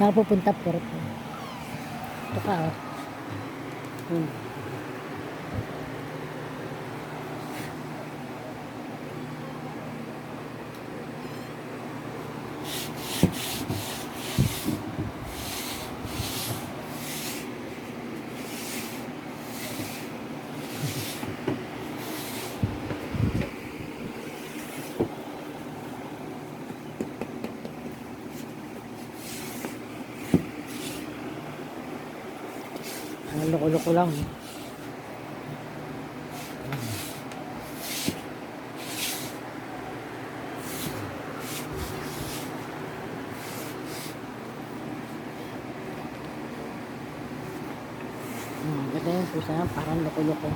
Nakapupunta po rin. Ito ka, oh. Loko-loko lang. Ganda yung pusa, parang loko-loko.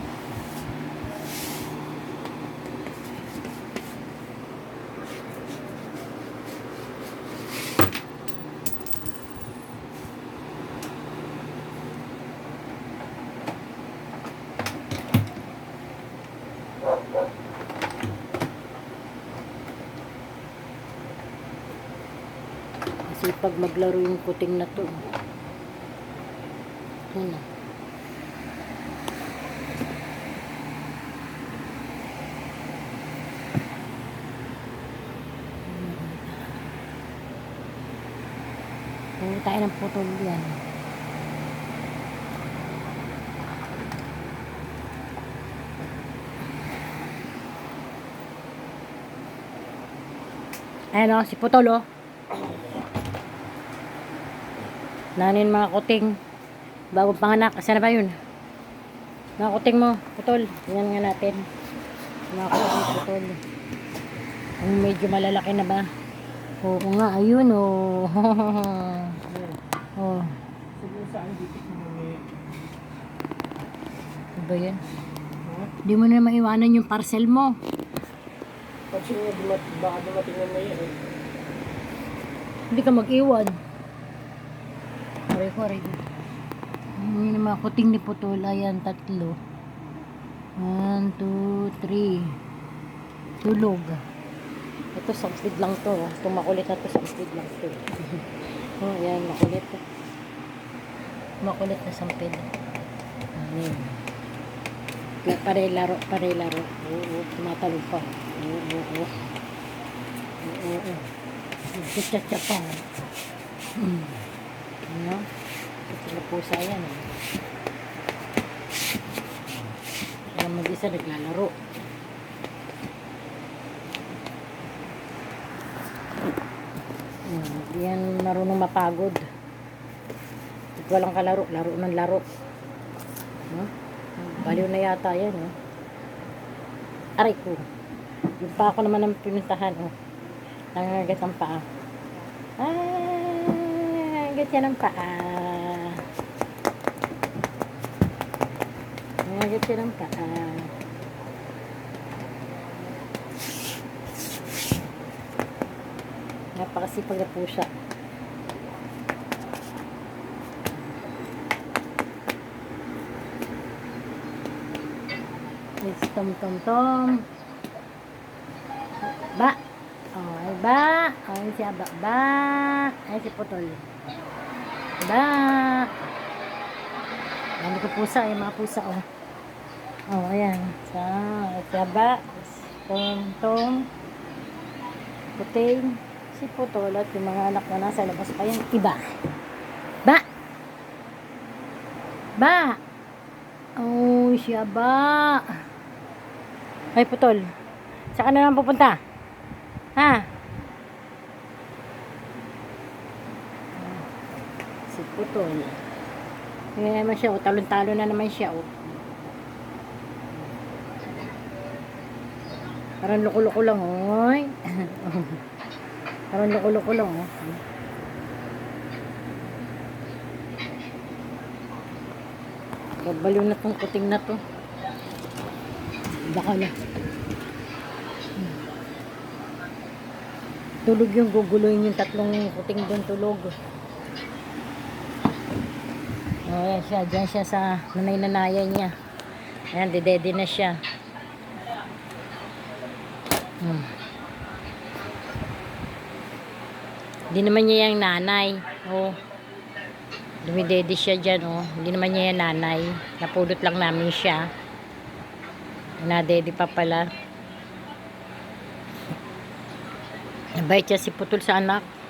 Kasi pag maglaro yung kuting na to. Ano? Tayo ng putol yan. Ayan o, si putol o. Nanin mga kuting. Bagong panganak. Saan na ba yun? Mga kuting mo, putol. Yan nga natin. Mga kuting putol. Ang medyo malalaki na ba? Oo nga, ayun o. Oh. Ano ba yan? Hindi mo na maiwanan yung parcel mo. Kasi baka dumating na yan eh. Hindi ka mag-iwan. Aray. Yung mga kuting ni putol. Ayan, 3. 1, 2, 3. Tulog. Ito, sampid lang to. Itong makulit na to, sampid lang to. Oh, ayan, makulit. Makulit na sampid. Ayan. Pare-laro. Oo, tumatalog pa. Oo. Chat-chat pa. Ano? Ito na pusa yan. Kaya mag-isa naglalaro. Hindi yan marunong mapagod. At walang kalaro. Laro ng laro. Baliw na yata yan. Aray ko. Yung pa ako naman ang pinuntahan. Nangagat ang paa. Nangagat yan ang paa. Nangagat yan ang paa. Napakasipag na pusa. It's tom. Ba. Ay ba. Ay si Aba. Ba. Ay si Putol. Ba. Ano ko pusa. Ay mga pusa oh. Oh ayan. Si Aba. Tom. Puting. Si Putol at yung mga anak na nasa labas pa yan. Iba. Ba. Oh si Aba. Ay, Putol. Saan ka na naman pupunta? Ha? Si Putol. Ngayon naman siya, talon-talon na naman siya, Parang loko-loko lang, oy. Parang loko-loko lang, Babaliw na tong kuting na to. Baka na. Tulog yung guguloyin yung 3 kuting doon tulog. Ayan siya. Diyan siya sa nanay-nanayan niya. Ayan, dedede na siya. Hindi naman niya yung nanay. Dumidede siya dyan, oh. Hindi naman niya yan nanay. Napulot lang namin siya. Nadede pa pala. Nabait siya si Putol sa anak.